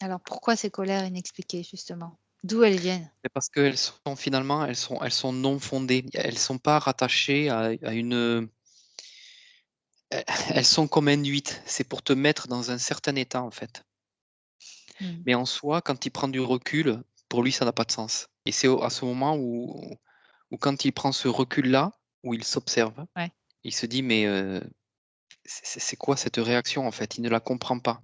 Alors pourquoi ces colères inexpliquées justement? D'où elles viennent? Mais parce qu'elles sont finalement, elles sont non fondées. Elles sont pas rattachées à une, elles sont comme induites. C'est pour te mettre dans un certain état, en fait. Mmh. Mais en soi, quand il prend du recul, pour lui, ça n'a pas de sens. Et c'est à ce moment où quand il prend ce recul-là, où il s'observe, Ouais. il se dit: «Mais, c'est quoi cette réaction, en fait?» Il ne la comprend pas.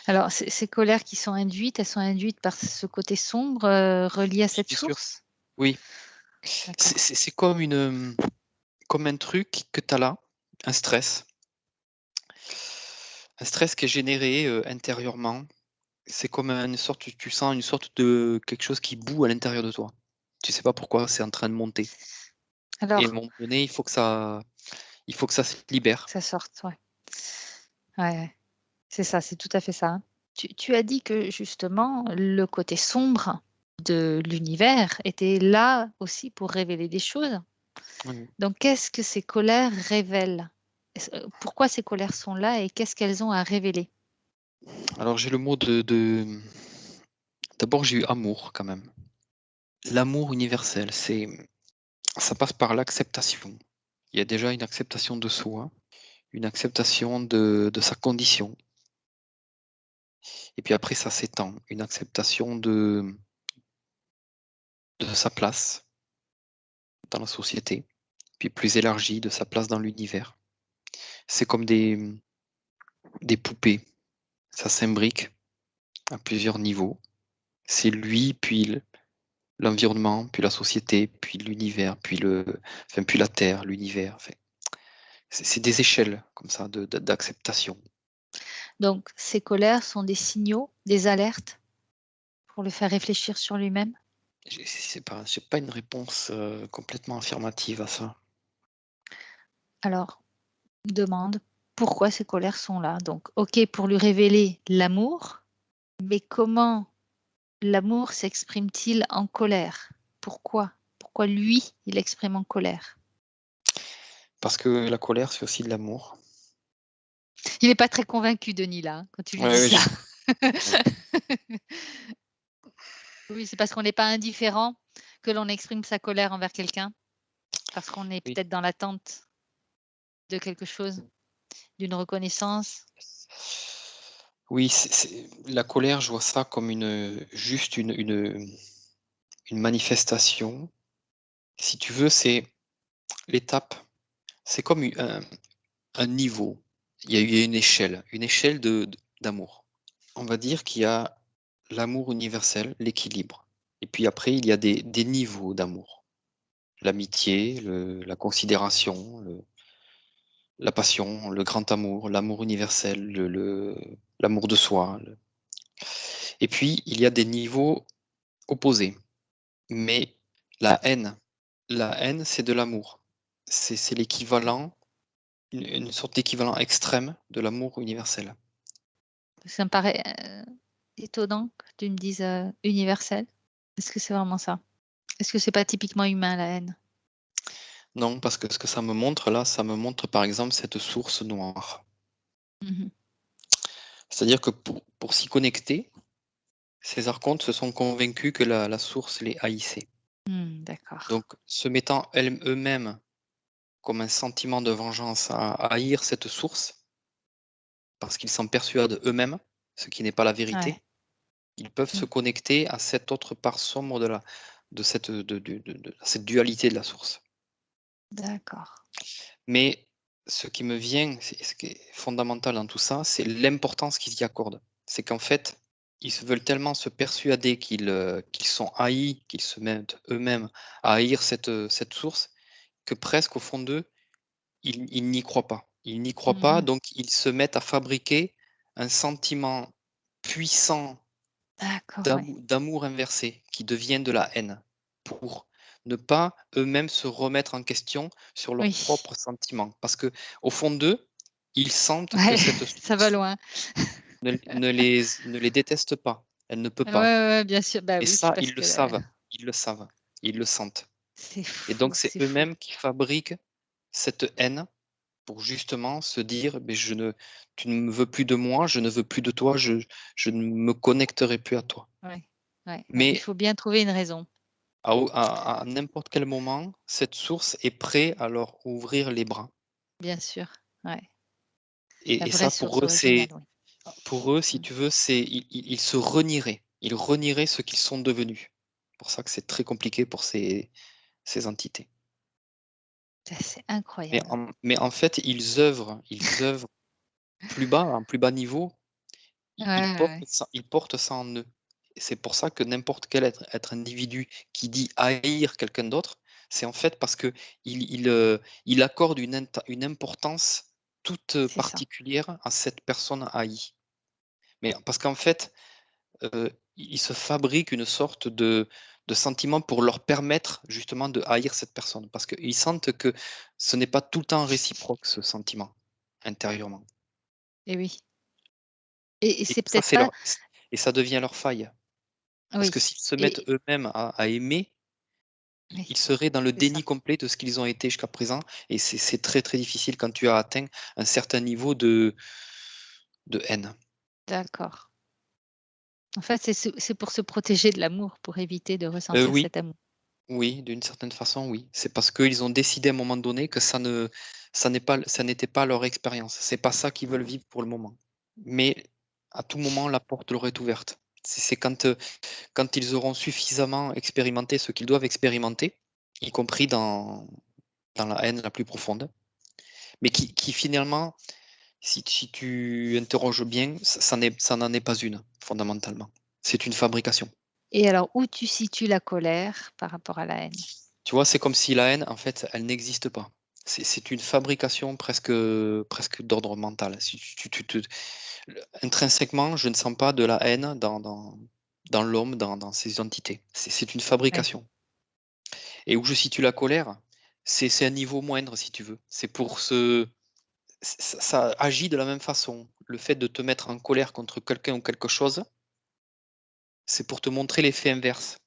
Alors ces colères qui sont induites, elles sont induites par ce côté sombre, relié à cette Bien sûr, source? oui. C'est D'accord. c'est c'est comme comme un truc que tu as là, un stress. Un stress qui est généré, intérieurement. C'est comme une sorte tu sens une sorte de quelque chose qui bout à l'intérieur de toi. Tu sais pas pourquoi, c'est en train de monter et à un Alors moment donné, il faut que ça se libère. ça sorte, ouais. Ouais, ouais. C'est ça, c'est tout à fait ça, hein. Tu as dit que justement le côté sombre de l'univers était là aussi pour révéler des choses. Oui. Donc qu'est-ce que ces colères révèlent? Pourquoi ces colères sont là et qu'est-ce qu'elles ont à révéler? Alors j'ai le mot d'abord j'ai eu amour quand même. L'amour universel, ça passe par l'acceptation. Il y a déjà une acceptation de soi, une acceptation de sa condition et puis après ça s'étend, une acceptation de sa place dans la société, puis plus élargie de sa place dans l'univers. C'est comme des poupées, ça s'imbrique à plusieurs niveaux. C'est lui, puis l'environnement, puis la société, puis l'univers, puis la terre, l'univers. Enfin, c'est des échelles comme ça d'acceptation. Donc ces colères sont des signaux, des alertes pour le faire réfléchir sur lui-même? J'ai pas une réponse complètement affirmative à ça. Alors demande pourquoi ces colères sont là. Donc OK pour lui révéler l'amour, mais comment l'amour s'exprime-t-il en colère? Pourquoi? Pourquoi lui, il exprime en colère? Parce que la colère, c'est aussi de l'amour. Il est pas très convaincu Denis là, hein, quand tu lui dis Ouais, ouais, ça. ouais. Oui, c'est parce qu'on n'est pas indifférent que l'on exprime sa colère envers quelqu'un, parce qu'on est Oui. peut-être dans l'attente de quelque chose, d'une reconnaissance. Oui, la colère, je vois ça comme juste une manifestation. Si tu veux, c'est l'étape, c'est comme un niveau. Il y a une échelle d'amour. On va dire qu'il y a l'amour universel, l'équilibre. Et puis après, il y a des niveaux d'amour. L'amitié, la considération, la passion, le grand amour, l'amour universel, l'amour de soi. Et puis, il y a des niveaux opposés. Mais la haine, la haine, c'est de l'amour. C'est l'équivalent, une sorte d'équivalent extrême de l'amour universel. Ça me paraît, étonnant que tu me dises, universel. Est-ce que c'est vraiment ça? Est-ce que c'est pas typiquement humain la haine? Non, parce que ce que ça me montre là, ça me montre par exemple cette source noire. Mmh. C'est-à-dire que pour s'y connecter, ces archontes se sont convaincus que la source les haïssait. D'accord. Donc, se mettant eux-mêmes comme un sentiment de vengeance à haïr cette source, parce qu'ils s'en persuadent eux-mêmes, ce qui n'est pas la Ouais. vérité, ils peuvent Mmh. se connecter à cette autre part sombre de cette dualité de la source. D'accord. Mais ce qui me vient, ce qui est fondamental dans tout ça, c'est l'importance qu'ils y accordent. C'est qu'en fait, ils se veulent tellement se persuader qu'ils sont haïs, qu'ils se mettent eux-mêmes à haïr cette source, que presque au fond d'eux, ils n'y croient pas. Ils n'y croient pas, Mmh. donc ils se mettent à fabriquer un sentiment puissant D'accord, oui. d'amour inversé qui devient de la haine, pour ne pas eux-mêmes se remettre en question sur leurs Oui. propres sentiments. Parce que au fond d'eux, ils sentent que Ouais, cette ça va source loin. ne les déteste pas. Elle ne peut Ouais, ouais, pas. ouais, bien sûr. Bah Et oui, ça, parce ils le que, savent, ils le savent, ils le sentent. c'est Et fou, donc c'est c'est fou. eux-mêmes qui fabriquent cette haine pour justement se dire: «Beh, tu ne veux plus de moi, je ne veux plus de toi, je ne me connecterai plus à toi». Ouais, ouais, ouais, il Mais faut bien trouver une raison. à n'importe quel moment, cette source est prête à leur ouvrir les bras Bien sûr, ouais. La et vraie ça source pour eux, originale, oui. si Mmh. tu veux, ils se renieraient. Ils renieraient ce qu'ils sont devenus. C'est pour ça que c'est très compliqué pour ces entités. Ça, c'est incroyable. Mais en fait, ils œuvrent plus bas, à un plus bas niveau, Ouais, ils ouais, portent ouais. ça ils portent ça en eux. Et c'est pour ça que n'importe quel être individu qui dit haïr quelqu'un d'autre, c'est en fait parce qu'il il accorde une importance toute, C'est ça. particulière à cette personne haïe. Mais parce qu'en fait, ils se fabriquent une sorte de sentiment pour leur permettre justement de haïr cette personne. Parce qu'ils sentent que ce n'est pas tout le temps réciproque ce sentiment, intérieurement. Et oui. Et Et c'est ça, peut-être pas et ça devient leur faille. Parce oui que s'ils se mettent et eux-mêmes à aimer, ils oui, seraient dans le c'est ça. déni complet de ce qu'ils ont été jusqu'à présent et c'est très, très difficile quand tu as atteint un certain niveau de haine. D'accord. En fait, c'est pour se protéger de l'amour, pour éviter de ressentir Oui, cet amour. oui, d'une certaine façon, oui. C'est parce qu'ils ont décidé à un moment donné que ça n'était pas leur expérience. C'est pas ça qu'ils veulent vivre pour le moment. Mais à tout moment, la porte leur est ouverte. C'est quand ils auront suffisamment expérimenté ce qu'ils doivent expérimenter, y compris dans la haine la plus profonde, mais qui finalement, si tu interroges bien, ça n'en est pas une, fondamentalement. C'est une fabrication. Et alors, où tu situes la colère par rapport à la haine? Tu vois, c'est comme si la haine, en fait, elle n'existe pas. C'est une fabrication presque d'ordre mental. Si tu te intrinsèquement, je ne sens pas de la haine dans l'homme, dans ses entités. C'est une Oui, fabrication. Et où je situe la colère, c'est un niveau moindre, si tu veux. C'est pour ce ça agit de la même façon. Le fait de te mettre en colère contre quelqu'un ou quelque chose, c'est pour te montrer l'effet inverse,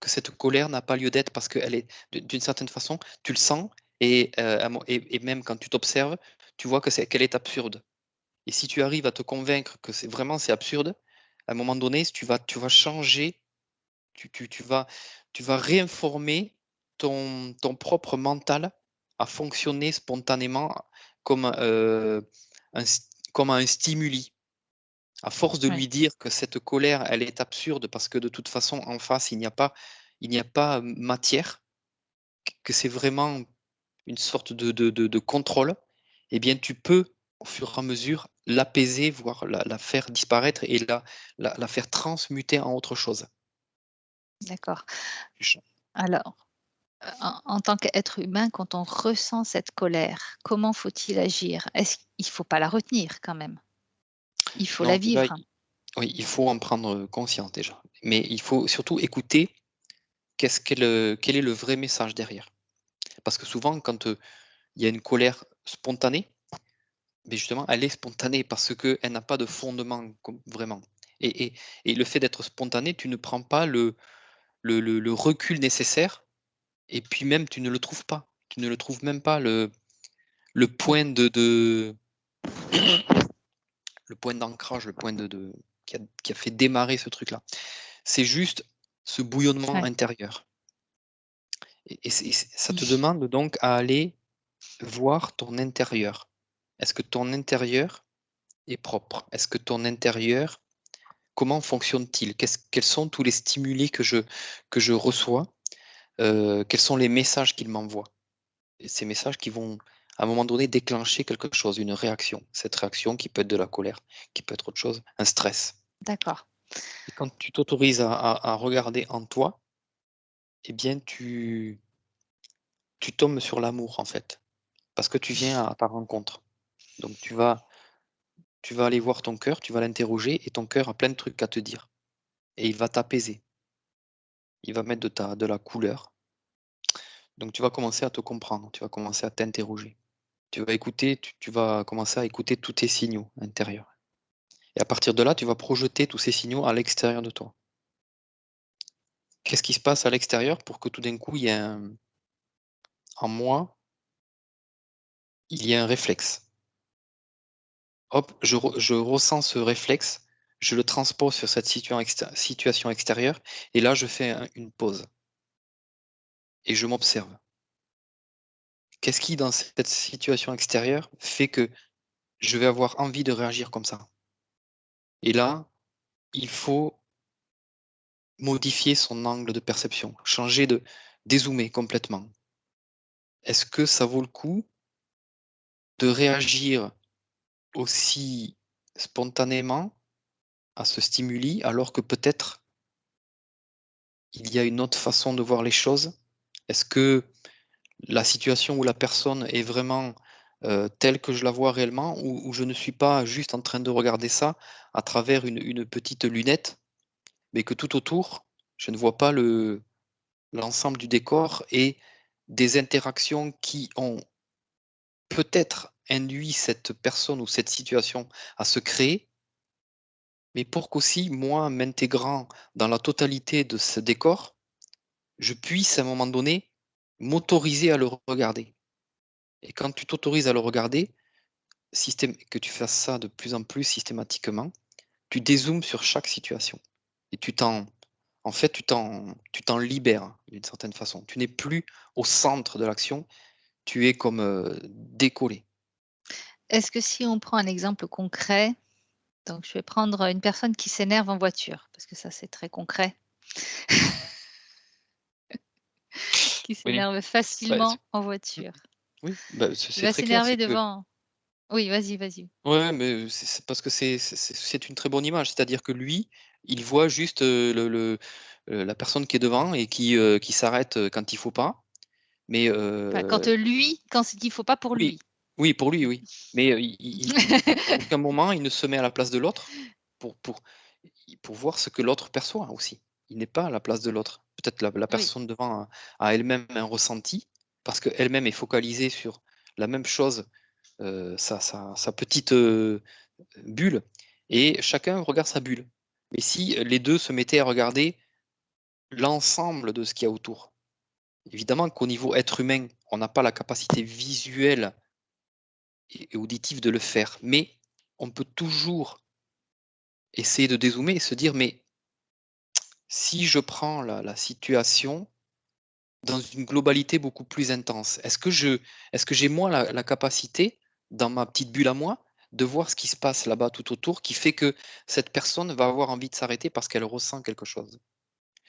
que cette colère n'a pas lieu d'être parce qu'elle est d'une certaine façon, tu le sens et à mo et même quand tu t'observes, tu vois qu'elle est absurde et si tu arrives à te convaincre que c'est absurde, à un moment donné, tu vas changer, tu vas réinformer ton propre mental à fonctionner spontanément comme, un st comme un stimuli. À force de oui, lui dire que cette colère, elle est absurde parce que de toute façon en face, il n'y a pas matière, que c'est vraiment une sorte de contrôle, eh bien tu peux, au fur et à mesure, l'apaiser, voire la faire disparaître et la faire transmuter en autre chose. d'accord. Tu cha Alors, en tant qu'être humain, quand on ressent cette colère, comment faut-il agir? Est-ce il faut pas la retenir quand même? Il faut la Non, déjà, vivre? oui, il faut en prendre conscience déjà, mais il faut surtout écouter quel est le vrai message derrière. Parce que souvent quand, il y a une colère spontanée, mais justement, elle est spontanée parce qu'elle n'a pas de fondement vraiment. Et, et, et le fait d'être spontané, tu ne prends pas le recul nécessaire, et puis même tu ne le trouves pas. Tu ne le trouves même pas le Oui, point le point d'ancrage, le point qui a fait démarrer ce truc-là. C'est juste ce bouillonnement ouais. intérieur. Ça te Mmh. demande donc à aller voir ton intérieur. Est-ce que ton intérieur est propre? Est-ce que ton intérieur, comment fonctionne-t-il? Quels sont tous les stimuli que je reçois? Quels sont les messages qu'il m'envoie? Et ces messages qui vont, à un moment donné, déclencher quelque chose, une réaction. Cette réaction qui peut être de la colère, qui peut être autre chose, un stress. D'accord, Et quand tu t'autorises à regarder en toi, eh bien, tu tombes sur l'amour, en fait, parce que tu viens à ta rencontre. Donc tu vas aller voir ton cœur, tu vas l'interroger et ton cœur a plein de trucs à te dire et il va t'apaiser. Il va mettre de la couleur. Donc tu vas commencer à te comprendre, tu vas commencer à t'interroger. Tu vas écouter, tu vas commencer à écouter tous tes signaux intérieurs. Et à partir de là, tu vas projeter tous ces signaux à l'extérieur de toi. Qu'est-ce qui se passe à l'extérieur pour que tout d'un coup, en moi, il y a un réflexe. Hop, je ressens ce réflexe, je le transpose sur cette situation extérieure, et là, je fais une pause. Et je m'observe. Qu'est-ce qui, dans cette situation extérieure, fait que je vais avoir envie de réagir comme ça? Et là, il faut modifier son angle de perception, changer de dézoomer complètement. Est-ce que ça vaut le coup de réagir aussi spontanément à ce stimuli, alors que peut-être il y a une autre façon de voir les choses? Est-ce que la situation ou la personne est vraiment, telle que je la vois réellement, ou je ne suis pas juste en train de regarder ça à travers une petite lunette, mais que tout autour, je ne vois pas l'ensemble du décor et des interactions qui ont peut-être induit cette personne ou cette situation à se créer, mais pour qu'aussi moi, m'intégrant dans la totalité de ce décor, je puisse à un moment donné m'autoriser à le regarder. Et quand tu t'autorises à le regarder, que tu fasses ça de plus en plus systématiquement, tu dézoomes sur chaque situation et en fait, tu t'en libères d'une certaine façon. Tu n'es plus au centre de l'action, tu es comme, décollé. Est-ce que si on prend un exemple concret, donc je vais prendre une personne qui s'énerve en voiture, parce que ça c'est très concret, qui Oui, s'énerve bah, facilement en mmh, voiture. oui, bah, Il c'est va très clair, s'énerver c'est que devant oui, vas-y, vas-y. ouais, mais c'est parce que c'est une très bonne image. C'est-à-dire que lui, il voit juste, la personne qui est devant et qui s'arrête, quand il faut pas, mais Enfin, quand, quand c'est qu'il faut pas pour oui, lui. oui, pour lui, oui. Mais, à aucun moment, il ne se met à la place de l'autre pour pour pour voir ce que l'autre perçoit aussi. Il n'est pas à la place de l'autre. Peut-être la Oui, personne devant a elle-même un ressenti, parce qu'elle-même est focalisée sur la même chose, sa petite, bulle, et chacun regarde sa bulle. Mais si les 2 se mettaient à regarder l'ensemble de ce qu'il y a autour, évidemment qu'au niveau être humain, on n'a pas la capacité visuelle et auditive de le faire, mais on peut toujours essayer de dézoomer et se dire: «Mais si je prends la situation dans une globalité beaucoup plus intense, est-ce que j'ai moi la capacité, dans ma petite bulle à moi, de voir ce qui se passe là-bas tout autour, qui fait que cette personne va avoir envie de s'arrêter parce qu'elle ressent quelque chose?»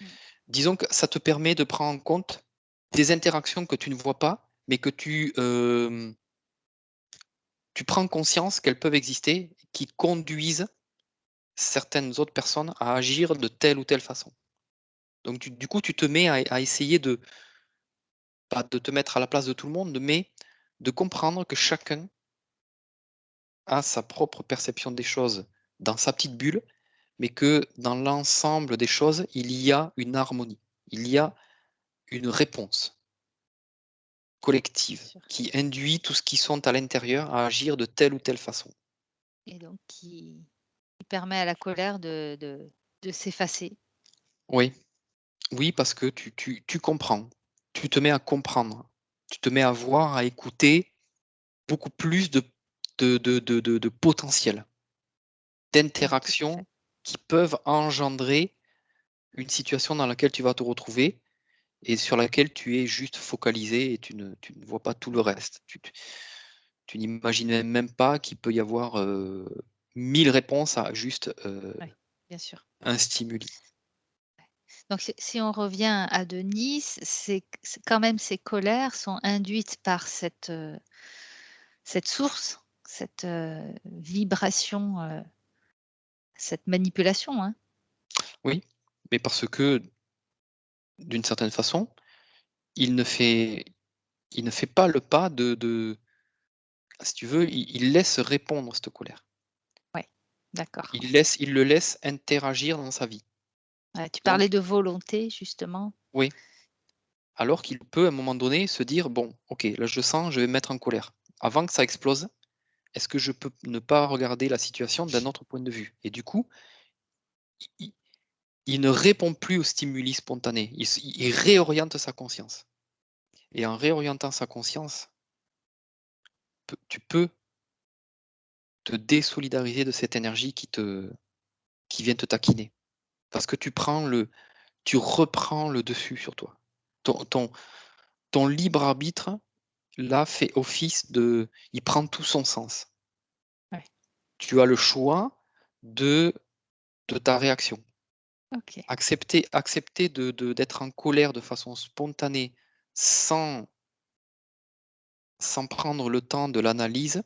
mmh, Disons que ça te permet de prendre en compte des interactions que tu ne vois pas, mais que tu prends conscience qu'elles peuvent exister, qui conduisent certaines autres personnes à agir de telle ou telle façon. Donc du coup, tu te mets à essayer de pas de te mettre à la place de tout le monde, mais de comprendre que chacun a sa propre perception des choses dans sa petite bulle, mais que dans l'ensemble des choses, il y a une harmonie, il y a une réponse bien collective sûr qui induit tout ce qui sont à l'intérieur à agir de telle ou telle façon. et donc qui permet à la colère de s'effacer. Oui, oui, parce que tu comprends, tu te mets à comprendre, tu te mets à voir, à écouter beaucoup plus de potentiel, Oui, tout à d'interactions fait. qui peuvent engendrer une situation dans laquelle tu vas te retrouver et sur laquelle tu es juste focalisé et tu ne vois pas tout le Mmh, reste. Tu n'imagines même pas qu'il peut y avoir, 1000 réponses à juste, ouais, bien sûr. un stimuli. Donc si on revient à Denis, c'est quand même ces colères sont induites par cette source, cette, vibration, cette manipulation, hein? Oui, mais parce que d'une certaine façon, il ne fait il ne fait pas le pas si tu veux, il laisse répondre cette colère. Ouais, d'accord. Il le laisse interagir dans sa vie. Ouais, tu parlais Donc de volonté justement. oui, alors qu'il peut à un moment donné se dire: «Bon, OK, là je sens, je vais me mettre en colère. Avant que ça explose, est-ce que je peux ne pas regarder la situation d'un autre point de vue?» Et du coup, i il ne répond plus aux stimuli spontanés. Il réoriente sa conscience, et en réorientant sa conscience, tu peux te désolidariser de cette énergie qui vient te taquiner. Parce que tu reprends le dessus sur toi. Ton libre arbitre, là, fait office il prend tout son sens. Ouais. Tu as le choix de ta réaction. Ok. Accepter d'être en colère de façon spontanée, sans prendre le temps de l'analyse,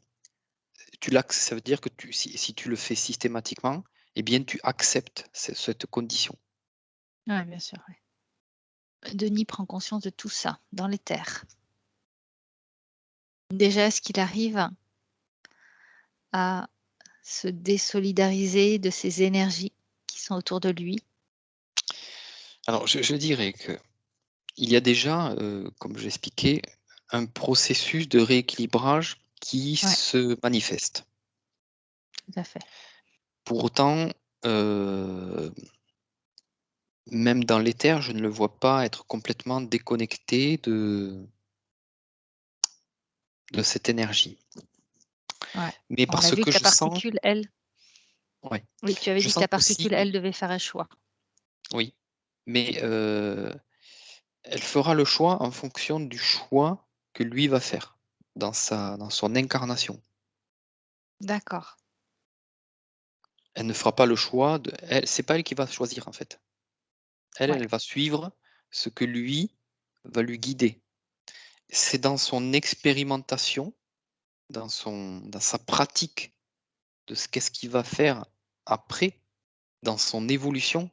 ça veut dire que si tu le fais systématiquement, eh bien, tu acceptes cette condition. Ouais, bien sûr. Ouais. Denis prend conscience de tout ça dans les terres. Déjà, est-ce qu'il arrive à se désolidariser de ces énergies qui sont autour de lui? Alors, je dirais que il y a déjà, comme j'expliquais, un processus de rééquilibrage qui Ouais, se manifeste. tout à fait. Pour autant, heu, même dans l'éther, je ne le vois pas être complètement déconnecté de cette énergie. Ouais. Mais On a parce vu que que la je sens particule, elle ouais, oui, tu avais je dit que sens la aussi particule, elle, devait faire un choix. oui, mais elle fera le choix en fonction du choix que lui va faire dans son incarnation. D'accord. Elle ne fera pas le choix c'est pas elle qui va choisir, en fait. Elle, Ouais, elle va suivre ce que lui va lui guider. C'est dans son expérimentation, dans sa pratique de qu'est-ce qu'il va faire après, dans son évolution,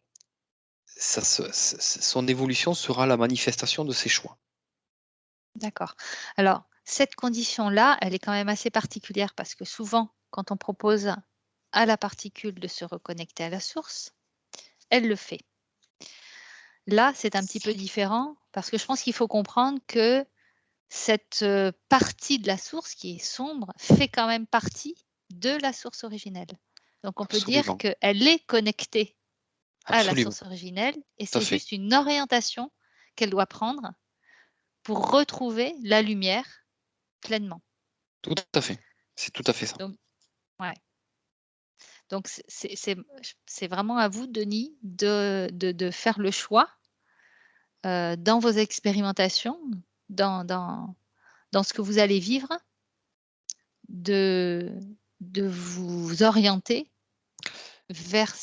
son évolution sera la manifestation de ses choix. d'accord. Alors, cette condition-là, elle est quand même assez particulière parce que souvent, quand on propose à la particule de se reconnecter à la source, elle le fait. Là, c'est un petit peu différent parce que je pense qu'il faut comprendre que cette, partie de la source qui est sombre fait quand même partie de la source originelle. Donc on peut dire Absolument, qu'elle est connectée à la absolument, source originelle et tout à c'est fait, juste une orientation qu'elle doit prendre pour retrouver la lumière pleinement. tout à fait. C'est tout à fait ça. Donc ouais, donc c'est vraiment à vous, Denis, de faire le choix, dans vos expérimentations, dans ce que vous allez vivre, de vous orienter vers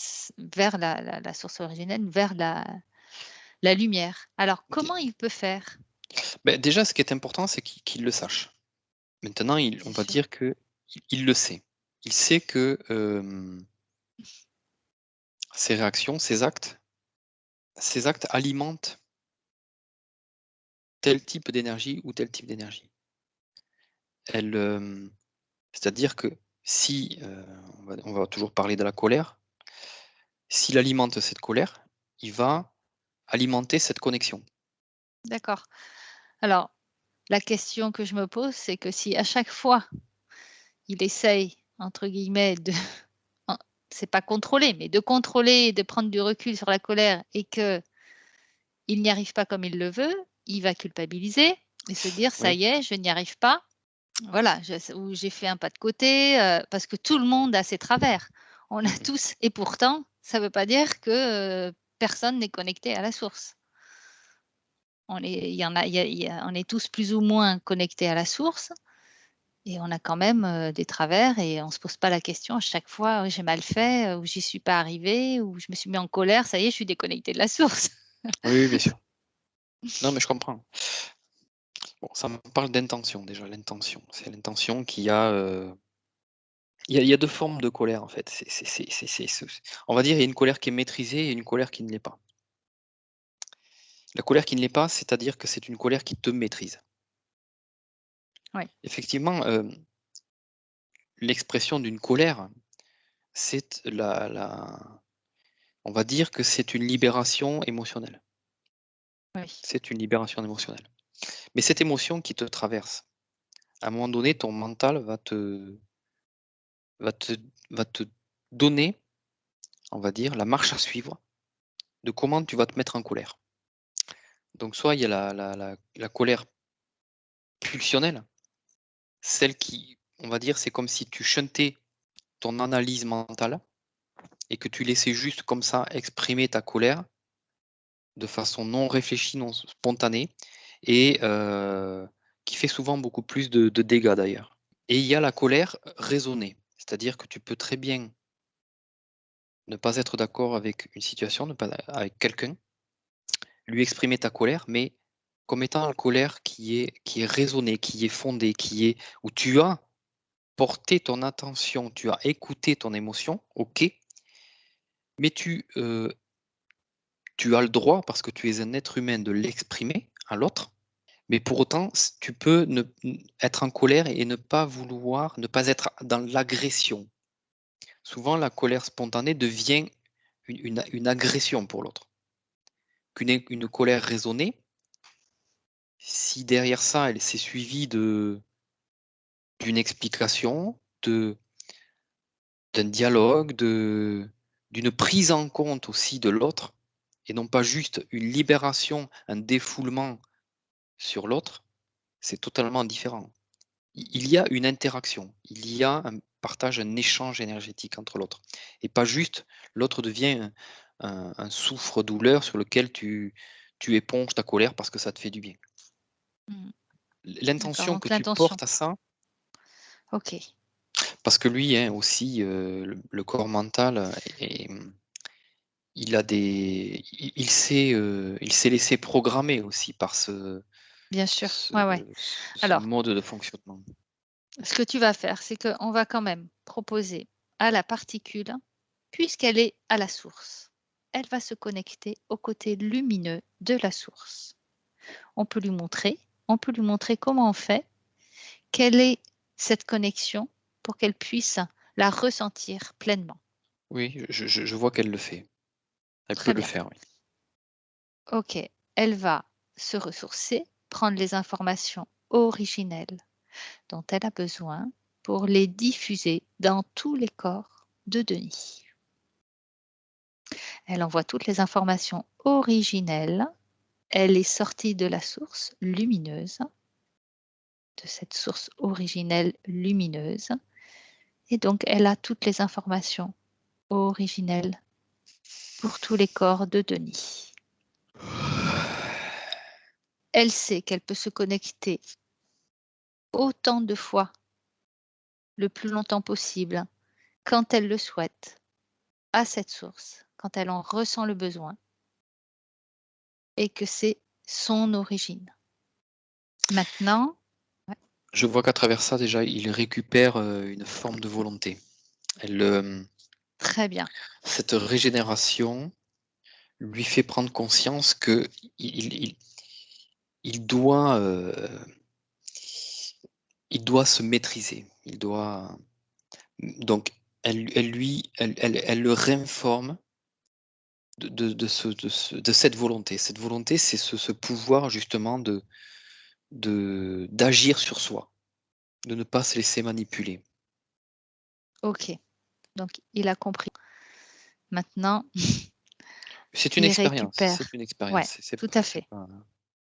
la source originelle, vers la lumière. Alors Dé comment il peut faire? Déjà, ce qui est important, c'est qu'il le sache. Maintenant, on C'est va sûr. dire qu'il le sait. Il sait que, ses réactions, ses actes alimentent tel type d'énergie ou tel type d'énergie. Elle, c'est-à-dire que si, on va toujours parler de la colère, s'il alimente cette colère, il va alimenter cette connexion. D'accord. Alors, la question que je me pose, c'est que si à chaque fois, il essaye, entre guillemets, de en c'est pas contrôler, mais de contrôler, de prendre du recul sur la colère et qu'il n'y arrive pas comme il le veut, il va culpabiliser et se dire: «Ça Oui, y est, je n'y arrive pas». Voilà, ou j'ai fait un pas de côté, parce que tout le monde a ses travers. On a mmh mh. tous et pourtant, ça ne veut pas dire que, personne n'est connecté à la source. On est il y en a il y a on est tous plus ou moins connectés à la source et on a quand même, des travers et on ne se pose pas la question à chaque fois: «Oui, j'ai mal fait, ou j'y suis pas arrivé, ou je me suis mis en colère, ça y est, je suis déconnecté de la source». Oui, oui, bien sûr. Non, mais je comprends. Bon, ça me parle d'intention déjà, l'intention. C'est l'intention qui a, il y a 2 formes de colère en fait. On va dire, il y a une colère qui est maîtrisée et une colère qui ne l'est pas. La colère qui ne l'est pas, c'est-à-dire que c'est une colère qui te maîtrise. Oui, Effectivement, l'expression d'une colère, c'est on va dire que c'est une libération émotionnelle. oui, C'est une libération émotionnelle. Mais cette émotion qui te traverse, à un moment donné, ton mental va te va te donner, on va dire, la marche à suivre de comment tu vas te mettre en colère. Donc soit il y a la colère pulsionnelle, celle qui, on va dire, c'est comme si tu shuntais ton analyse mentale et que tu laissais juste comme ça exprimer ta colère de façon non réfléchie, non spontanée et qui fait souvent beaucoup plus de dégâts d'ailleurs. Et il y a la colère raisonnée, c'est-à-dire que tu peux très bien ne pas être d'accord avec une situation, ne pas avec quelqu'un, lui exprimer ta colère, mais comme étant une colère qui est raisonnée, qui est fondée, où tu as porté ton attention, tu as écouté ton émotion, OK, mais tu as le droit, parce que tu es un être humain, de l'exprimer à l'autre, mais pour autant, tu peux être en colère et ne pas vouloir, ne pas être dans l'agression. Souvent, la colère spontanée devient une agression pour l'autre. Une colère raisonnée, si derrière ça, elle s'est suivie d'une explication, d'un dialogue, d'une prise en compte aussi de l'autre, et non pas juste une libération, un défoulement sur l'autre, c'est totalement différent. Il y a une interaction, il y a un partage, un échange énergétique entre l'autre, et pas juste l'autre devient un souffre-douleur sur lequel tu éponges ta colère parce que ça te fait du bien. Mmh. D'accord, L'intention que donc tu l'intention. portes à ça, OK, parce que lui, hein, aussi, le corps mental, il a des, il s'est laissé programmer aussi par bien sûr. Ouais, ouais. ce Alors, mode de fonctionnement. ce que tu vas faire, c'est qu'on va quand même proposer à la particule, puisqu'elle est à la source, elle va se connecter au côté lumineux de la source. On peut lui montrer comment on fait, quelle est cette connexion pour qu'elle puisse la ressentir pleinement. Oui, je vois qu'elle le fait. Elle peut Très le bien. faire, oui. OK. Elle va se ressourcer, prendre les informations originelles dont elle a besoin pour les diffuser dans tous les corps de Denis. Elle envoie toutes les informations originelles. Elle est sortie de la source lumineuse, de cette source originelle lumineuse, et donc elle a toutes les informations originelles pour tous les corps de Denis. Elle sait qu'elle peut se connecter autant de fois, le plus longtemps possible, quand elle le souhaite, à cette source, quand elle en ressent le besoin, et que c'est son origine. Maintenant, ouais, Je vois qu'à travers ça, déjà, il récupère, une forme de volonté. Elle, très bien. cette régénération lui fait prendre conscience qu'il il il doit, il doit se maîtriser. Il doit, donc elle le réinforme de cette volonté. Cette volonté, c'est ce pouvoir justement d'agir sur soi, de ne pas se laisser manipuler. OK, donc il a compris. Maintenant, C'est une il expérience, récupère. c'est une Ouais, expérience, tout à c'est fait. pas